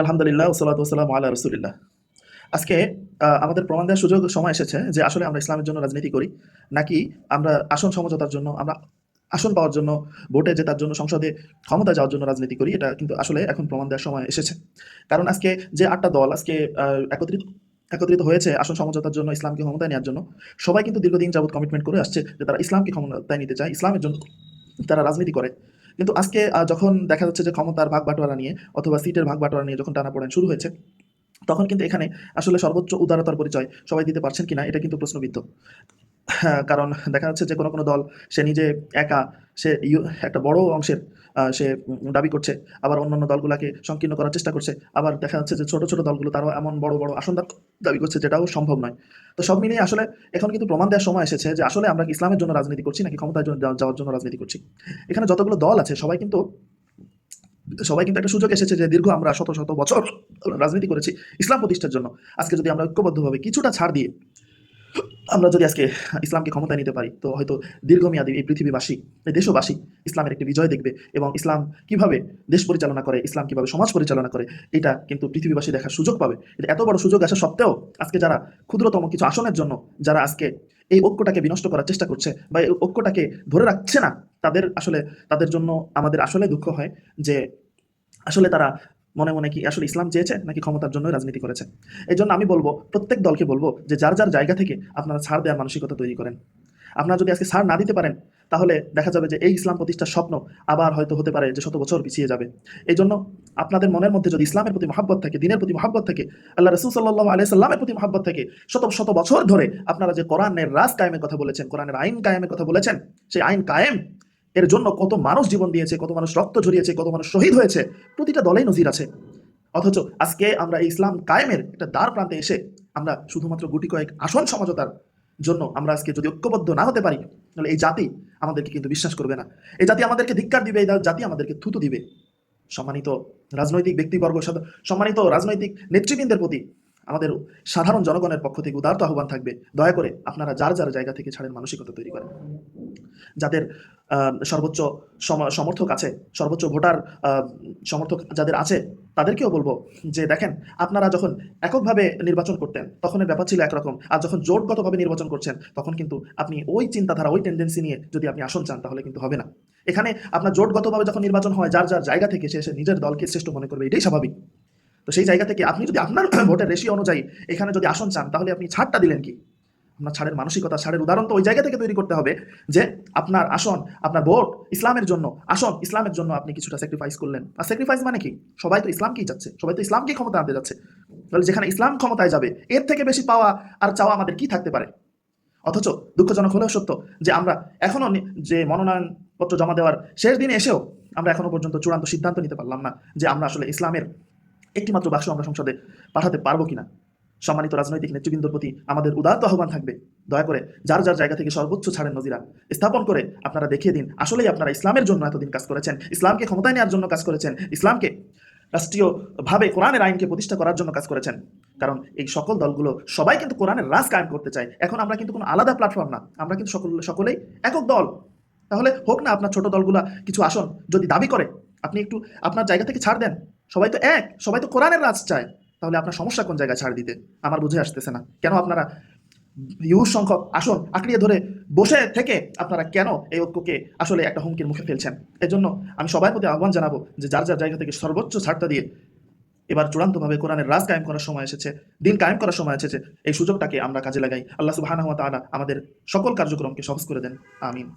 আলহামদুলিল্লাহ ওয়াসসালাতু ওয়াসসালামু আলা রাসূলিল্লাহ। আজকে আমাদের প্রমাণ দেওয়ার সময় এসেছে যে আসলে আমরা ইসলামের জন্য রাজনীতি করি নাকি আমরা আসন সমঝোতার জন্য, আমরা আসন পাওয়ার জন্য, ভোটে জেতার জন্য, সংসদে ক্ষমতায় যাওয়ার জন্য রাজনীতি করি। এটা কিন্তু আসলে এখন প্রমাণ দেওয়ার সময় এসেছে। কারণ আজকে যে ৮ টা দল আজকে একত্রিত একত্রিত হয়েছে আসন সমঝোতার জন্য, ইসলামকে ক্ষমতায় নেওয়ার জন্য, সবাই কিন্তু দীর্ঘদিন যাবৎ কমিটমেন্ট করে আসছে যে তারা ইসলামকে ক্ষমতায় নিতে চায়, ইসলামের জন্য তারা রাজনীতি করে। কিন্তু আজকে যখন দেখা যাচ্ছে যে ক্ষমতার ভাগ-বাটোয়ারা নিয়ে অথবা সিটের ভাগ-বাটোয়ারা নিয়ে যখন টানাপোড়েন শুরু হয়েছে, তখন কিন্তু এখানে আসলে সর্বোচ্চ উদারতার পরিচয় সবাই দিতে পারছেন কিনা এটা কিন্তু প্রশ্নবিদ্ধ। হ্যাঁ, কারণ দেখা যাচ্ছে যে কোনো দল সে নিজে একা সে একটা বড় অংশের সে দাবি করছে। আবার অন্যান্য দলগুলাকে সংকীর্ণ করার চেষ্টা করছে। আবার দেখা যাচ্ছে যে ছোট দলগুলো তারাও এমন বড় আসন দাবি করছে যেটাও সম্ভব নয়। তো সব মিলিয়ে আসলে এখন কিন্তু প্রমাণ দেওয়ার সময় এসেছে যে আসলে আমরা কি ইসলামের জন্য রাজনীতি করছি নাকি ক্ষমতায় যাওয়ার জন্য রাজনীতি করছি। এখানে যতগুলো দল আছে সবাই কিন্তু একটা সুযোগ এসেছে যে দীর্ঘ আমরা শত বছর রাজনীতি করেছি ইসলাম প্রতিষ্ঠার জন্য। আজকে যদি আমরা ঐক্যবদ্ধভাবে কিছুটা ছাড় দিয়ে আমরা যদি আজকে ইসলামকে ক্ষমতায় নিতে পারি, তো হয়তো দীর্ঘমেয়াদী এই পৃথিবীবাসী, এই দেশবাসী ইসলামের একটি বিজয় দেখবে এবং ইসলাম কিভাবে দেশ পরিচালনা করে, ইসলাম কিভাবে সমাজ পরিচালনা করে, এটা কিন্তু পৃথিবীবাসী দেখার সুযোগ পাবে। কিন্তু এত বড় সুযোগ আসা সত্ত্বেও আজকে যারা ক্ষুদ্রতম কিছু আসনের জন্য যারা আজকে এই ঐক্যটাকে বিনষ্ট করার চেষ্টা করছে বা এই ঐক্যটাকে ধরে রাখছে না, তাদের জন্য আমাদের আসলে দুঃখ হয় যে আসলে তারা মনে কি আসলে ইসলাম চেয়েছে নাকি ক্ষমতার জন্যই রাজনীতি করেছে। এজন্য আমি বলব, প্রত্যেক দলকে বলব যে যার জায়গা থেকে আপনারা ছাড় দেওয়ার মানসিকতা তৈরি করেন। আপনারা যদি আজকে ছাড় না দিতে পারেন, তাহলে দেখা যাবে যে এই ইসলাম প্রতিষ্ঠার স্বপ্ন আবার হয়তো হতে পারে যে শত বছর পিছিয়ে যাবে। এজন্য আপনাদের মনের মধ্যে যদি ইসলামের প্রতি মহাব্বত থাকে, দ্বীনের প্রতি মহাব্বত থাকে, আল্লাহ রাসূল সাল্লাল্লাহু আলাইহি সাল্লামের প্রতি মহাব্বত থাকে, শত বছর ধরে আপনারা যে কোরআনের রাজ কায়েমের কথা বলেছেন, কোরআনের আইন কায়েমের কথা বলেছেন, সেই আইন কায়েম এর জন্য কত মানুষ জীবন দিয়েছে, কত মানুষ রক্ত ঝরিয়েছে, কত মানুষ শহীদ হয়েছে, প্রতিটা দলেই নজির আছে। অথচ আজকে আমরা এই ইসলাম কায়েমের একটা দ্বার প্রান্তে এসে আমরা শুধুমাত্র গুটি কয়েক আসন সমঝোতার জন্য আমরা আজকে যদি ঐক্যবদ্ধ না হতে পারি, তাহলে এই জাতি আমাদেরকে কিন্তু বিশ্বাস করবে না। এই জাতি আমাদেরকে ধিক্কার দিবে, এই জাতি আমাদেরকে থুতু দিবে। সম্মানিত রাজনৈতিক ব্যক্তিবর্গ, সম্মানিত রাজনৈতিক নেতৃবৃন্দের প্রতি আমাদের সাধারণ জনগণের পক্ষ থেকে উদারত আহ্বান থাকবে, দয়া করে আপনারা যার জায়গা থেকে ছাড়ের মানসিকতা তৈরি করেন। যাদের সর্বোচ্চ সমর্থক আছে, সর্বোচ্চ ভোটার সমর্থক যাদের আছে, তাদেরকেও বলবো যে দেখেন, আপনারা যখন এককভাবে নির্বাচন করতেন তখনের ব্যাপার ছিল একরকম, আর যখন জোটগতভাবে নির্বাচন করছেন তখন কিন্তু আপনি ওই চিন্তাধারা, ওই টেন্ডেন্সি নিয়ে যদি আপনি আসন চান তাহলে কিন্তু হবে না। এখানে আপনার জোটগতভাবে যখন নির্বাচন হয়, যার জায়গা থেকে সে নিজের দলকে শ্রেষ্ঠ মনে করবে, এটাই স্বাভাবিক। তো সেই জায়গা থেকে আপনি যদি আপনার ভোটের রেশিও অনুযায়ী এখানে যদি আসন চান, তাহলে আপনি ছাড়টা দিলেন কি? আপনার ছাড়ের মানসিকতা, ছাড়ের উদাহরণ তো ওই জায়গা থেকে তৈরি করতে হবে যে আপনার আসন, আপনার ভোট ইসলামের জন্য, আসন ইসলামের জন্য আপনি কিছুটা স্যাক্রিফাইস করলেন। আর স্যাক্রিফাইস মানে কি? সবাই তো ইসলামকেই চাচ্ছে, সবাই তো ইসলামকেই ক্ষমতা আনতে যাচ্ছে। তাহলে যেখানে ইসলাম ক্ষমতায় যাবে, এর থেকে বেশি পাওয়া আর চাওয়া আমাদের কি থাকতে পারে? অথচ দুঃখজনক হলেও সত্য যে আমরা এখনো যে মনোনয়নপত্র জমা দেওয়ার শেষ দিনে এসেও আমরা এখনো পর্যন্ত চূড়ান্ত সিদ্ধান্ত নিতে পারলাম না যে আমরা আসলে ইসলামের একটিমাত্র বাক্স আমরা সংসদে পাঠাতে পারবো কিনা। সম্মানিত রাজনৈতিক নেতৃবৃন্দর প্রতি আমাদের উদারত আহ্বান থাকবে, দয়া করে যার জায়গা থেকে সর্বোচ্চ ছাড়ের নজিরা স্থাপন করে আপনারা দেখিয়ে দিন আসলেই আপনারা ইসলামের জন্য এতদিন কাজ করেছেন, ইসলামকে ক্ষমতায় নেওয়ার জন্য কাজ করেছেন, ইসলামকে রাষ্ট্রীয়ভাবে কোরআনের আইনকে প্রতিষ্ঠা করার জন্য কাজ করেছেন। কারণ এই সকল দলগুলো সবাই কিন্তু কোরআনের রাজ কায়েম করতে চায়। এখন আমরা কিন্তু কোনো আলাদা প্ল্যাটফর্ম না, আমরা কিন্তু সকলেই একক দল। তাহলে হোক না আপনার ছোট দলগুলা কিছু আসন যদি দাবি করে, আপনি একটু আপনার জায়গা থেকে ছাড় দেন। সবাই তো এক, সবাই তো কোরআনের রাজ চায়। তাহলে আপনার সমস্যা কোন জায়গায় ছাড় দিতে আমার বুঝে আসতেছে না। কেন আপনারা হিউজ সংখ্যক আসন আঁকড়িয়ে ধরে বসে থেকে আপনারা কেন এই ঐক্যকে আসলে একটা হুমকির মুখে ফেলছেন? এজন্য আমি সবার প্রতি আহ্বান জানাবো যে যার জায়গা থেকে সর্বোচ্চ ছাড়টা দিয়ে এবার চূড়ান্তভাবে কোরআনের রাজ কায়েম করার সময় এসেছে, দিন কায়েম করার সময় এসেছে। এই সুযোগটাকে আমরা কাজে লাগাই। আল্লাহ সুবহানাহু ওয়া তাআলা আমাদের সকল কার্যক্রমকে সহজ করে দেন। আমিন।